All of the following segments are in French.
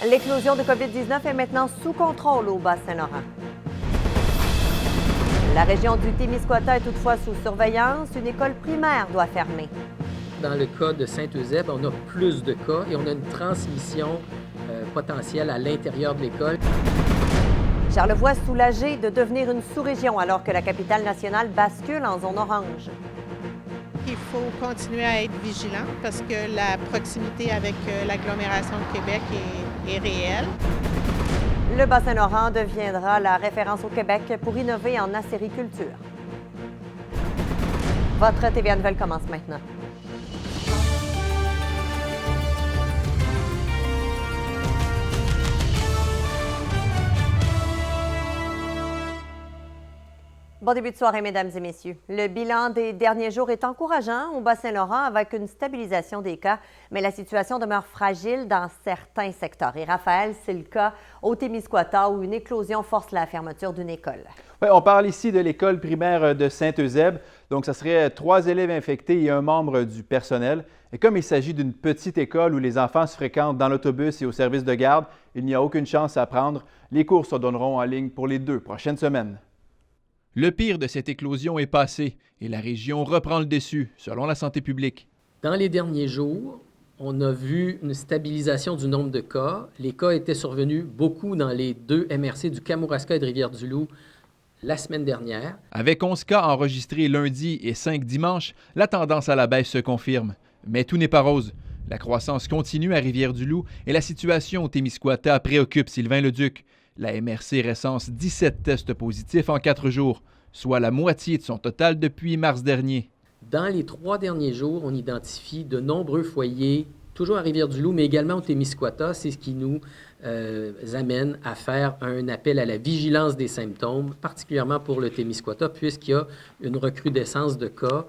L'éclosion de COVID-19 est maintenant sous contrôle au Bas-Saint-Laurent. La région du Témiscouata est toutefois sous surveillance. Une école primaire doit fermer. Dans le cas de Saint-Eusèbe, on a plus de cas et on a une transmission potentielle à l'intérieur de l'école. Charlevoix soulagé de devenir une sous-région alors que la capitale nationale bascule en zone orange. Il faut continuer à être vigilant parce que la proximité avec l'agglomération de Québec est réelle. Le Bas-Saint-Laurent deviendra la référence au Québec pour innover en acériculture. Votre TVA Nouvelle commence maintenant. Bon début de soirée, mesdames et messieurs. Le bilan des derniers jours est encourageant au Bas-Saint-Laurent avec une stabilisation des cas, mais la situation demeure fragile dans certains secteurs. Et Raphaël, c'est le cas au Témiscouata où une éclosion force la fermeture d'une école. Oui, on parle ici de l'école primaire de Saint-Eusèbe. Donc, ça serait 3 élèves infectés et un membre du personnel. Et comme il s'agit d'une petite école où les enfants se fréquentent dans l'autobus et au service de garde, il n'y a aucune chance à prendre. Les cours se donneront en ligne pour les 2 prochaines semaines. Le pire de cette éclosion est passé et la région reprend le dessus, selon la santé publique. Dans les derniers jours, on a vu une stabilisation du nombre de cas. Les cas étaient survenus beaucoup dans les 2 MRC du Kamouraska et de Rivière-du-Loup la semaine dernière. Avec 11 cas enregistrés lundi et 5 dimanche, la tendance à la baisse se confirme. Mais tout n'est pas rose. La croissance continue à Rivière-du-Loup et la situation au Témiscouata préoccupe Sylvain Leduc. La MRC recense 17 tests positifs en 4 jours, soit la moitié de son total depuis mars dernier. Dans les 3 derniers jours, on identifie de nombreux foyers, toujours à Rivière-du-Loup, mais également au Témiscouata. C'est ce qui nous amène à faire un appel à la vigilance des symptômes, particulièrement pour le Témiscouata, puisqu'il y a une recrudescence de cas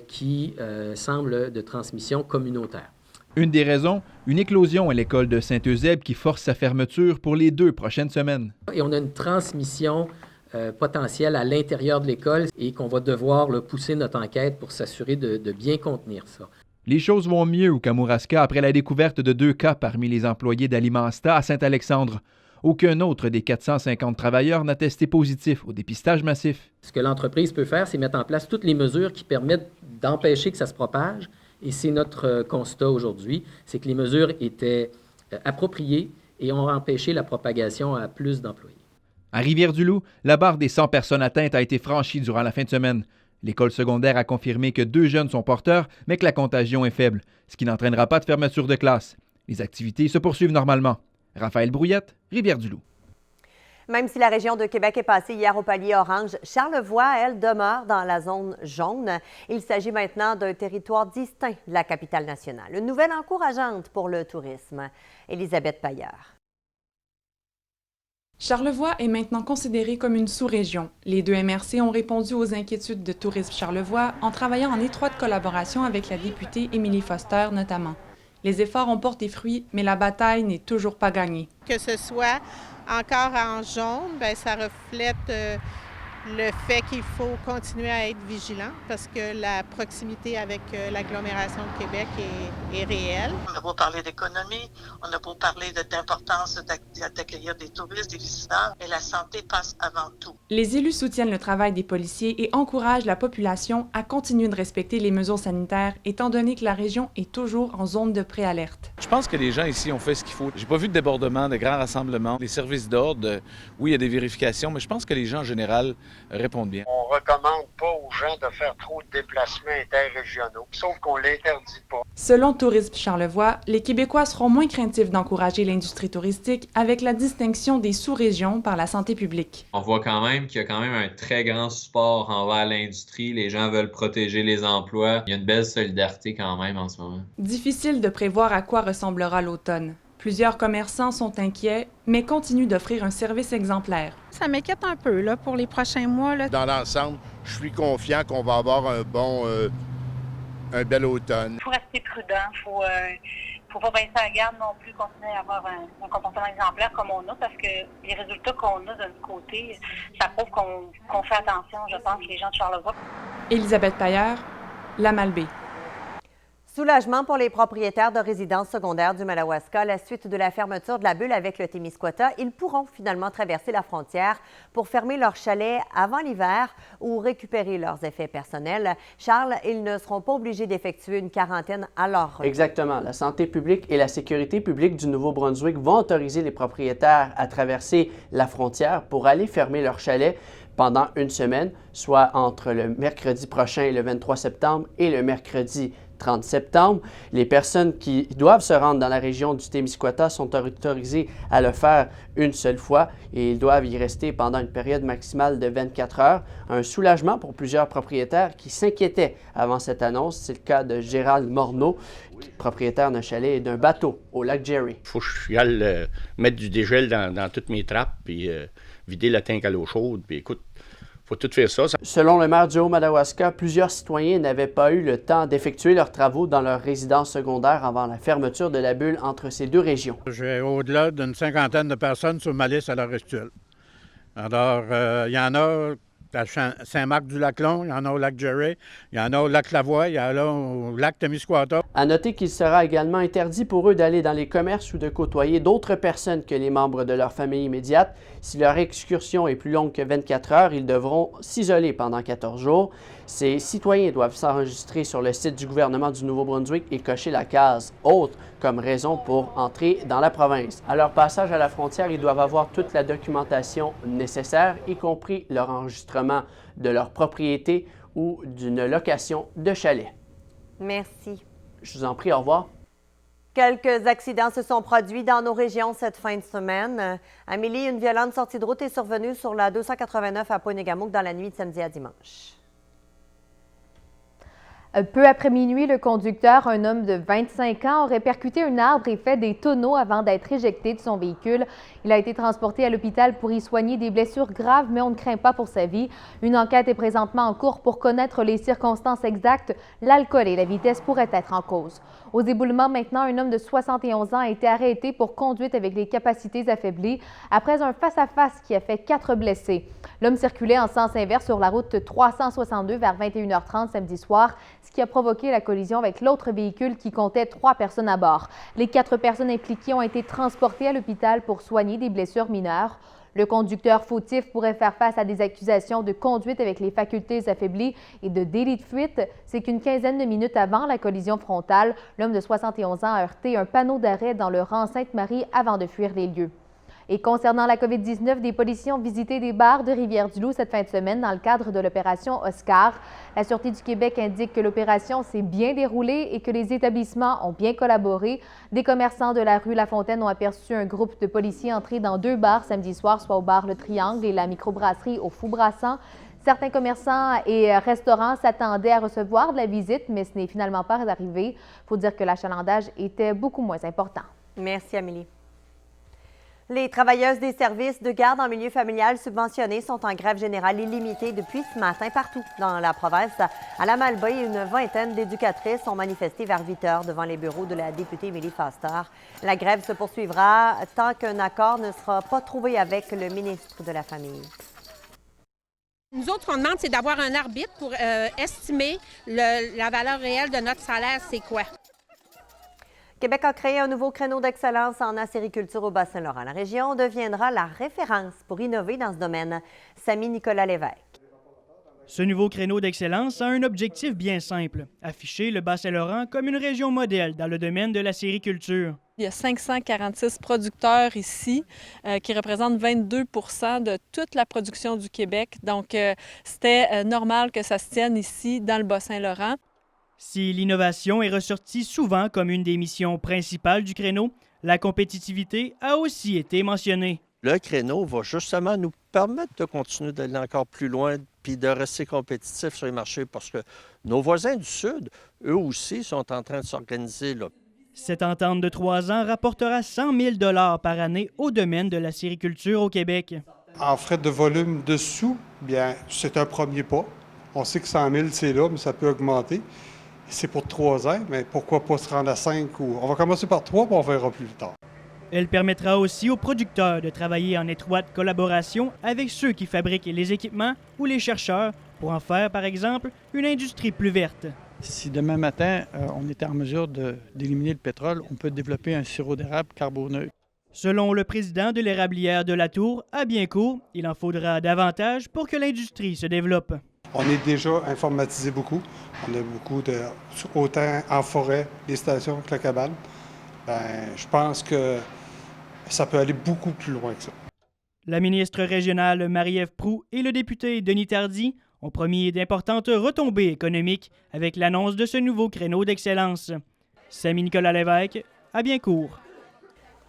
qui semble de transmission communautaire. Une des raisons, une éclosion à l'école de Saint-Eusèbe qui force sa fermeture pour les 2 prochaines semaines. Et on a une transmission potentielle à l'intérieur de l'école et qu'on va devoir pousser notre enquête pour s'assurer de bien contenir ça. Les choses vont mieux au Kamouraska après la découverte de 2 cas parmi les employés d'Alimensta à Saint-Alexandre. Aucun autre des 450 travailleurs n'a testé positif au dépistage massif. Ce que l'entreprise peut faire, c'est mettre en place toutes les mesures qui permettent d'empêcher que ça se propage. Et c'est notre constat aujourd'hui, c'est que les mesures étaient appropriées et ont empêché la propagation à plus d'employés. À Rivière-du-Loup, la barre des 100 personnes atteintes a été franchie durant la fin de semaine. L'école secondaire a confirmé que 2 jeunes sont porteurs, mais que la contagion est faible, ce qui n'entraînera pas de fermeture de classe. Les activités se poursuivent normalement. Raphaël Brouillette, Rivière-du-Loup. Même si la région de Québec est passée hier au palier orange, Charlevoix, elle, demeure dans la zone jaune. Il s'agit maintenant d'un territoire distinct de la capitale nationale. Une nouvelle encourageante pour le tourisme. Élisabeth Paillard. Charlevoix est maintenant considérée comme une sous-région. Les 2 MRC ont répondu aux inquiétudes de Tourisme Charlevoix en travaillant en étroite collaboration avec la députée Émilie Foster notamment. Les efforts ont porté fruit, mais la bataille n'est toujours pas gagnée. Que ce soit encore en jaune, bien, ça reflète le fait qu'il faut continuer à être vigilant parce que la proximité avec l'agglomération de Québec est réelle. On a beau parler d'économie, on a beau parler d'importance d'accueillir des touristes, des visiteurs, mais la santé passe avant tout. Les élus soutiennent le travail des policiers et encouragent la population à continuer de respecter les mesures sanitaires, étant donné que la région est toujours en zone de préalerte. Je pense que les gens ici ont fait ce qu'il faut. J'ai pas vu de débordement, de grands rassemblements. Les services d'ordre, oui, il y a des vérifications, mais je pense que les gens en général répondent bien. On recommande pas aux gens de faire trop de déplacements interrégionaux, sauf qu'on l'interdit pas. Selon Tourisme Charlevoix, les Québécois seront moins craintifs d'encourager l'industrie touristique avec la distinction des sous-régions par la santé publique. On voit quand même qu'il y a quand même un très grand support envers l'industrie. Les gens veulent protéger les emplois. Il y a une belle solidarité quand même en ce moment. Difficile de prévoir à quoi ressemblera l'automne. Plusieurs commerçants sont inquiets, mais continuent d'offrir un service exemplaire. Ça m'inquiète un peu là, pour les prochains mois. Là. Dans l'ensemble, je suis confiant qu'on va avoir un bel automne. Il faut rester prudent, il faut pas baisser la garde non plus, continuer à avoir un comportement exemplaire comme on a, parce que les résultats qu'on a de notre côté, ça prouve qu'on fait attention, je pense, les gens de Charlevoix. Élisabeth Paillard, La Malbaie. Soulagement pour les propriétaires de résidences secondaires du Madawaska à la suite de la fermeture de la bulle avec le Témiscouata. Ils pourront finalement traverser la frontière pour fermer leur chalet avant l'hiver ou récupérer leurs effets personnels. Charles, ils ne seront pas obligés d'effectuer une quarantaine à leur retour. Exactement. La santé publique et la sécurité publique du Nouveau-Brunswick vont autoriser les propriétaires à traverser la frontière pour aller fermer leur chalet pendant une semaine, soit entre le mercredi prochain, le 23 septembre, et le mercredi 30 septembre. Les personnes qui doivent se rendre dans la région du Témiscouata sont autorisées à le faire une seule fois et ils doivent y rester pendant une période maximale de 24 heures. Un soulagement pour plusieurs propriétaires qui s'inquiétaient avant cette annonce. C'est le cas de Gérald Morneau, propriétaire d'un chalet et d'un bateau au lac Jerry. Il faut que je aille mettre du dégel dans toutes mes trappes puis vider la tank à l'eau chaude. Puis écoute, faut tout faire ça. Selon le maire du Haut-Madawaska, plusieurs citoyens n'avaient pas eu le temps d'effectuer leurs travaux dans leur résidence secondaire avant la fermeture de la bulle entre ces deux régions. J'ai au-delà d'une cinquantaine de personnes sur ma liste à l'heure actuelle. Alors, il y en a à Saint-Marc-du-Lac-Long, il y en a au lac Jerry, il y en a au lac Lavoie, il y en a au lac Témiscouata. À noter qu'il sera également interdit pour eux d'aller dans les commerces ou de côtoyer d'autres personnes que les membres de leur famille immédiate. Si leur excursion est plus longue que 24 heures, ils devront s'isoler pendant 14 jours. Ces citoyens doivent s'enregistrer sur le site du gouvernement du Nouveau-Brunswick et cocher la case « Autre » comme raison pour entrer dans la province. À leur passage à la frontière, ils doivent avoir toute la documentation nécessaire, y compris leur enregistrement de leur propriété ou d'une location de chalet. Merci. Je vous en prie, au revoir. Quelques accidents se sont produits dans nos régions cette fin de semaine. Amélie, une violente sortie de route est survenue sur la 289 à Pointe-Négamouk dans la nuit de samedi à dimanche. Peu après minuit, le conducteur, un homme de 25 ans, aurait percuté un arbre et fait des tonneaux avant d'être éjecté de son véhicule. Il a été transporté à l'hôpital pour y soigner des blessures graves, mais on ne craint pas pour sa vie. Une enquête est présentement en cours pour connaître les circonstances exactes. L'alcool et la vitesse pourraient être en cause. Aux éboulements maintenant, un homme de 71 ans a été arrêté pour conduite avec les capacités affaiblies après un face-à-face qui a fait 4 blessés. L'homme circulait en sens inverse sur la route 362 vers 21h30 samedi soir, ce qui a provoqué la collision avec l'autre véhicule qui comptait 3 personnes à bord. Les 4 personnes impliquées ont été transportées à l'hôpital pour soigner des blessures mineures. Le conducteur fautif pourrait faire face à des accusations de conduite avec les facultés affaiblies et de délit de fuite. C'est qu'une quinzaine de minutes avant la collision frontale, l'homme de 71 ans a heurté un panneau d'arrêt dans le rang Sainte-Marie avant de fuir les lieux. Et concernant la COVID-19, des policiers ont visité des bars de Rivière-du-Loup cette fin de semaine dans le cadre de l'opération Oscar. La Sûreté du Québec indique que l'opération s'est bien déroulée et que les établissements ont bien collaboré. Des commerçants de la rue La Fontaine ont aperçu un groupe de policiers entrer dans 2 bars samedi soir, soit au bar Le Triangle et la microbrasserie au Fou Brassant. Certains commerçants et restaurants s'attendaient à recevoir de la visite, mais ce n'est finalement pas arrivé. Il faut dire que l'achalandage était beaucoup moins important. Merci, Amélie. Les travailleuses des services de garde en milieu familial subventionnés sont en grève générale illimitée depuis ce matin partout dans la province. À la Malbaie, une vingtaine d'éducatrices ont manifesté vers 8 heures devant les bureaux de la députée Émilie Foster. La grève se poursuivra tant qu'un accord ne sera pas trouvé avec le ministre de la Famille. Nous autres, ce qu'on demande, c'est d'avoir un arbitre pour estimer la valeur réelle de notre salaire, c'est quoi? Québec a créé un nouveau créneau d'excellence en acériculture au Bas-Saint-Laurent. La région deviendra la référence pour innover dans ce domaine. Samy Nicolas Lévesque. Ce nouveau créneau d'excellence a un objectif bien simple, afficher le Bas-Saint-Laurent comme une région modèle dans le domaine de l'acériculture. Il y a 546 producteurs ici qui représentent 22 % de toute la production du Québec. Donc, c'était normal que ça se tienne ici dans le Bas-Saint-Laurent. Si l'innovation est ressortie souvent comme une des missions principales du créneau, la compétitivité a aussi été mentionnée. Le créneau va justement nous permettre de continuer d'aller encore plus loin puis de rester compétitifs sur les marchés parce que nos voisins du Sud, eux aussi, sont en train de s'organiser là. Cette entente de 3 ans rapportera 100 000 $ par année au domaine de l'acériculture au Québec. En frais de volume de sous, bien, c'est un premier pas. On sait que 100 000, c'est là, mais ça peut augmenter. C'est pour 3 ans, mais pourquoi pas se rendre à 5 ou... On va commencer par 3, puis on verra plus tard. Elle permettra aussi aux producteurs de travailler en étroite collaboration avec ceux qui fabriquent les équipements ou les chercheurs pour en faire, par exemple, une industrie plus verte. Si demain matin, on était en mesure d'éliminer le pétrole, on peut développer un sirop d'érable carboneux. Selon le président de l'érablière de la Tour, à Biencourt, il en faudra davantage pour que l'industrie se développe. On est déjà informatisé beaucoup. On a beaucoup de... autant en forêt, les stations que la cabane. Je pense que ça peut aller beaucoup plus loin que ça. La ministre régionale Marie-Ève Proulx et le député Denis Tardy ont promis d'importantes retombées économiques avec l'annonce de ce nouveau créneau d'excellence. Samy-Nicolas Lévesque, à Biencourt.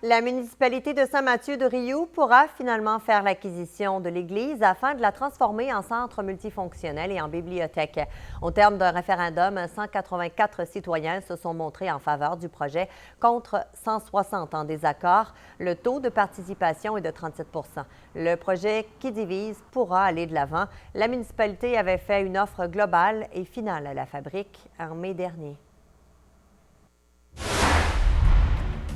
La municipalité de Saint-Mathieu-de-Rioux pourra finalement faire l'acquisition de l'église afin de la transformer en centre multifonctionnel et en bibliothèque. Au terme d'un référendum, 184 citoyens se sont montrés en faveur du projet contre 160 en désaccord. Le taux de participation est de 37 %. Le projet qui divise pourra aller de l'avant. La municipalité avait fait une offre globale et finale à la fabrique en mai dernier.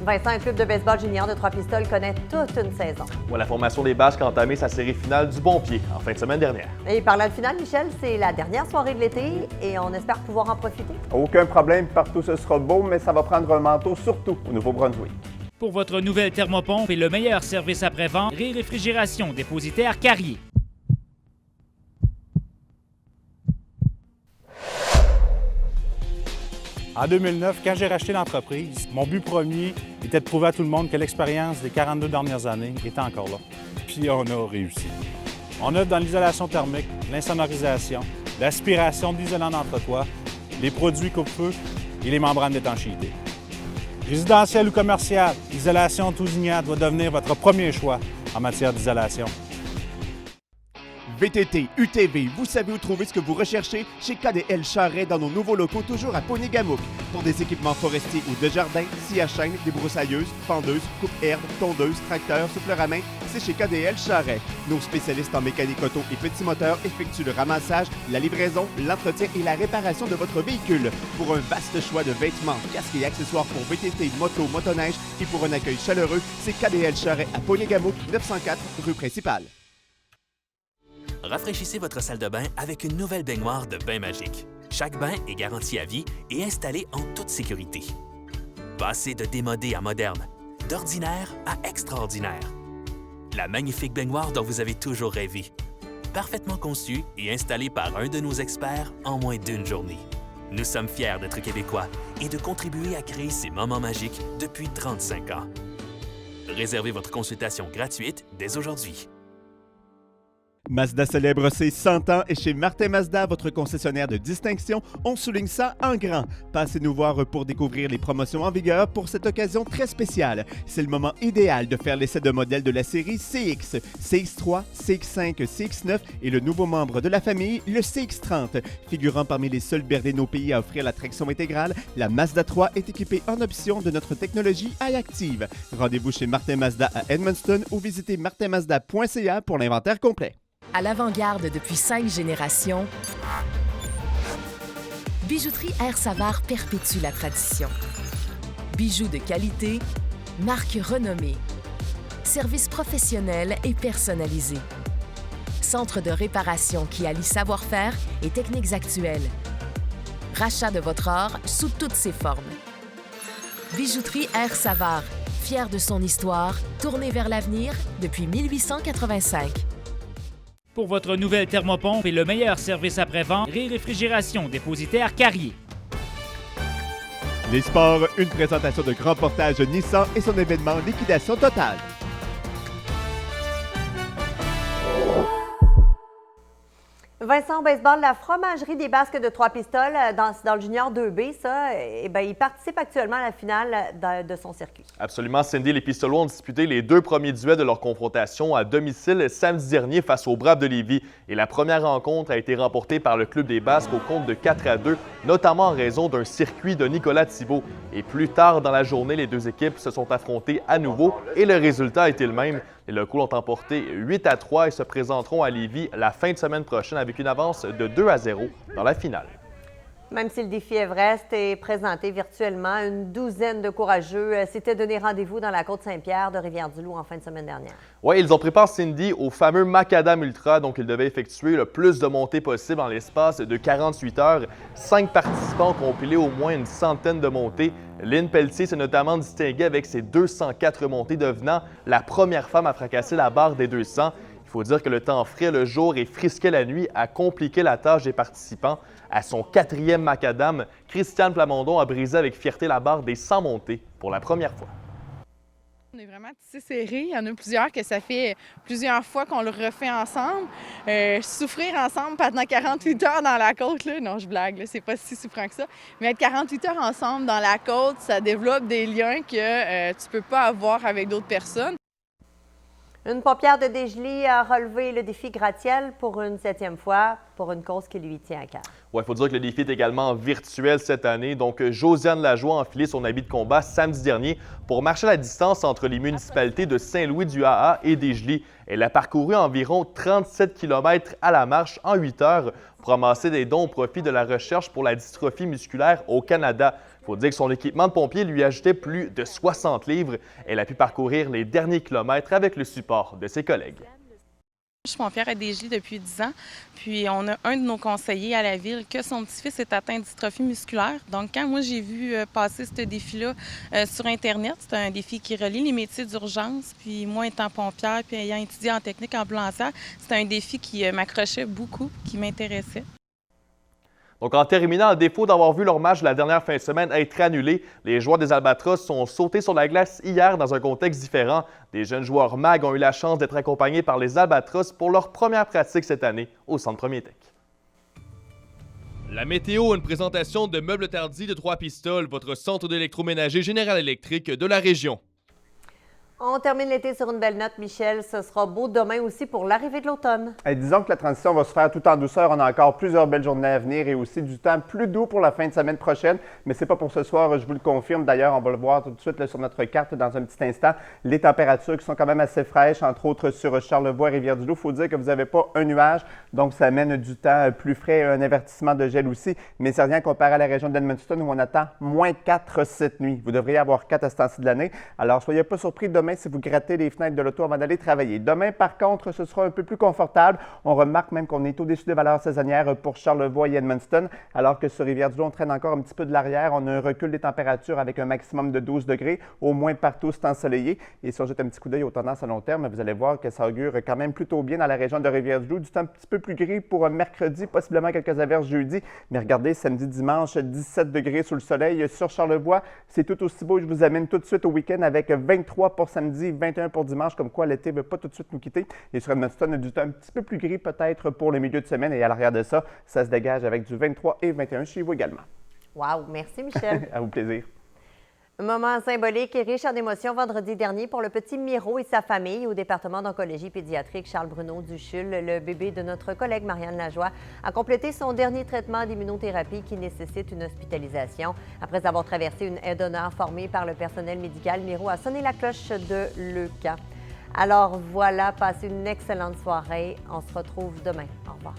Vincent, un club de baseball junior de Trois-Pistoles connaît toute une saison. Ouais, la formation des Basques a entamé sa série finale du bon pied en fin de semaine dernière. Et parlant de finale, Michel, c'est la dernière soirée de l'été et on espère pouvoir en profiter. Aucun problème, partout ce sera beau, mais ça va prendre un manteau, surtout au Nouveau-Brunswick. Pour votre nouvelle thermopompe et le meilleur service après-vente, Réfrigération dépositaire Carrier. En 2009, quand j'ai racheté l'entreprise, mon but premier était de prouver à tout le monde que l'expérience des 42 dernières années était encore là. Puis on a réussi. On œuvre dans l'isolation thermique, l'insonorisation, l'aspiration d'isolant d'entretoit, les produits coupe-feu et les membranes d'étanchéité. Résidentiel ou commercial, l'isolation Tousignan doit devenir votre premier choix en matière d'isolation. VTT, UTV, vous savez où trouver ce que vous recherchez? Chez KDL Charret dans nos nouveaux locaux, toujours à Ponigamuk. Pour des équipements forestiers ou de jardin, scie à chaîne, débroussailleuses, fendeuses, coupe-herbe, tondeuses, tracteurs, souffleurs à main, c'est chez KDL Charret. Nos spécialistes en mécanique auto et petits moteurs effectuent le ramassage, la livraison, l'entretien et la réparation de votre véhicule. Pour un vaste choix de vêtements, casques et accessoires pour VTT, moto, motoneige et pour un accueil chaleureux, c'est KDL Charret à Ponigamuk, 904 rue principale. Rafraîchissez votre salle de bain avec une nouvelle baignoire de Bain Magique. Chaque bain est garanti à vie et installé en toute sécurité. Passez de démodé à moderne, d'ordinaire à extraordinaire. La magnifique baignoire dont vous avez toujours rêvé. Parfaitement conçue et installée par un de nos experts en moins d'une journée. Nous sommes fiers d'être québécois et de contribuer à créer ces moments magiques depuis 35 ans. Réservez votre consultation gratuite dès aujourd'hui. Mazda célèbre ses 100 ans et chez Martin Mazda, votre concessionnaire de distinction, on souligne ça en grand. Passez nous voir pour découvrir les promotions en vigueur pour cette occasion très spéciale. C'est le moment idéal de faire l'essai de modèles de la série CX, CX3, CX5, CX9 et le nouveau membre de la famille, le CX30. Figurant parmi les seuls berlins au pays à offrir la traction intégrale, la Mazda 3 est équipée en option de notre technologie iActive. Rendez-vous chez Martin Mazda à Edmundston ou visitez martinmazda.ca pour l'inventaire complet. À l'avant-garde depuis 5 générations, Bijouterie Air Savard perpétue la tradition. Bijoux de qualité, marque renommée, service professionnel et personnalisé. Centre de réparation qui allie savoir-faire et techniques actuelles. Rachat de votre or sous toutes ses formes. Bijouterie Air Savard, fière de son histoire, tournée vers l'avenir depuis 1885. Pour votre nouvelle thermopompe et le meilleur service après-vente, Réfrigération dépositaire Carrier. Les sports, une présentation de Grand Portage Nissan et son événement Liquidation totale. Vincent, au baseball, la fromagerie des Basques de Trois-Pistoles, dans le junior 2B, il participe actuellement à la finale de son circuit. Absolument, Cindy. Les Pistolos ont disputé les 2 premiers duels de leur confrontation à domicile samedi dernier face aux Braves de Lévis. Et la première rencontre a été remportée par le club des Basques au compte de 4-2, notamment en raison d'un circuit de Nicolas Thibault. Et plus tard dans la journée, les deux équipes se sont affrontées à nouveau et le résultat a été le même. Les locaux l'ont emporté 8-3 et se présenteront à Lévis la fin de semaine prochaine avec une avance de 2-0 dans la finale. Même si le défi Everest est présenté virtuellement, une douzaine de courageux s'étaient donné rendez-vous dans la Côte-Saint-Pierre de Rivière-du-Loup en fin de semaine dernière. Oui, ils ont préparé Cindy au fameux Macadam Ultra, donc ils devaient effectuer le plus de montées possible en l'espace de 48 heures. 5 participants ont compilé au moins une centaine de montées. Lynn Pelletier s'est notamment distinguée avec ses 204 montées, devenant la première femme à fracasser la barre des 200. Il faut dire que le temps frais le jour et frisquet la nuit a compliqué la tâche des participants. À son 4e macadam, Christiane Plamondon a brisé avec fierté la barre des 100 montées pour la première fois. On est vraiment tissé serré. Il y en a plusieurs que ça fait plusieurs fois qu'on le refait ensemble. Souffrir ensemble pendant 48 heures dans la côte, là, non, je blague, c'est pas si souffrant que ça. Mais être 48 heures ensemble dans la côte, ça développe des liens que tu peux pas avoir avec d'autres personnes. Une pompière de Desjely a relevé le défi gratte-ciel pour une 7e fois, pour une cause qui lui tient à cœur. Oui, il faut dire que le défi est également virtuel cette année. Donc, Josiane Lajoie a enfilé son habit de combat samedi dernier pour marcher la distance entre les municipalités de Saint-Louis-du-AA et Desjely. Elle a parcouru environ 37 km à la marche en 8 heures pour ramasser des dons au profit de la recherche pour la dystrophie musculaire au Canada. Il faut dire que son équipement de pompier lui ajoutait plus de 60 livres. Elle a pu parcourir les derniers kilomètres avec le support de ses collègues. Je suis pompière à Desjely depuis 10 ans, puis on a un de nos conseillers à la ville que son petit-fils est atteint de dystrophie musculaire. Donc, quand moi j'ai vu passer ce défi-là sur Internet, c'est un défi qui relie les métiers d'urgence, puis moi étant pompière, puis ayant étudié en technique ambulancière, c'était un défi qui m'accrochait beaucoup, qui m'intéressait. Donc, en terminant, à défaut d'avoir vu leur match de la dernière fin de semaine être annulé, les joueurs des Albatros sont sautés sur la glace hier dans un contexte différent. Des jeunes joueurs MAG ont eu la chance d'être accompagnés par les Albatros pour leur première pratique cette année au Centre Premier Tech. La météo, une présentation de Meubles Tardy de Trois-Pistoles, votre centre d'électroménager Général Électrique de la région. On termine l'été sur une belle note, Michel. Ce sera beau demain aussi pour l'arrivée de l'automne. Disons que la transition va se faire tout en douceur. On a encore plusieurs belles journées à venir et aussi du temps plus doux pour la fin de semaine prochaine. Mais c'est pas pour ce soir, je vous le confirme. D'ailleurs, on va le voir tout de suite là, sur notre carte dans un petit instant. Les températures qui sont quand même assez fraîches, entre autres sur Charlevoix, Rivière-du-Loup. Il faut dire que vous n'avez pas un nuage, donc ça amène du temps plus frais, un avertissement de gel aussi. Mais c'est rien comparé à la région d'Edmundston où on attend moins 4 cette nuit. Vous devriez avoir 4 à ce temps-ci de l'année. Alors, soyez pas surpris demain si vous grattez les fenêtres de l'auto avant d'aller travailler. Demain, par contre, ce sera un peu plus confortable. On remarque même qu'on est au-dessus des valeurs saisonnières pour Charlevoix et Edmundston, alors que sur Rivière-du-Loup, on traîne encore un petit peu de l'arrière. On a un recul des températures avec un maximum de 12 degrés. Au moins partout, c'est ensoleillé. Et si on jette un petit coup d'œil aux tendances à long terme, vous allez voir que ça augure quand même plutôt bien dans la région de Rivière-du-Loup. Du temps un petit peu plus gris pour un mercredi, possiblement quelques averses jeudi. Mais regardez, samedi, dimanche, 17 degrés sous le soleil sur Charlevoix. C'est tout aussi beau. Je vous amène tout de suite au week-end avec 23 pour samedi, 21 pour dimanche, comme quoi l'été ne veut pas tout de suite nous quitter. Et sur Edmundston, du temps un petit peu plus gris peut-être pour le milieu de semaine. Et à l'arrière de ça, ça se dégage avec du 23 et 21 chez vous également. Wow! Merci, Michel. À vous plaisir. Un moment symbolique et riche en émotions vendredi dernier pour le petit Miro et sa famille au département d'oncologie pédiatrique Charles-Bruno Duchul. Le bébé de notre collègue Marianne Lajoie a complété son dernier traitement d'immunothérapie qui nécessite une hospitalisation. Après avoir traversé une aide d'honneur formée par le personnel médical, Miro a sonné la cloche de l'EUCA. Alors voilà, passez une excellente soirée. On se retrouve demain. Au revoir.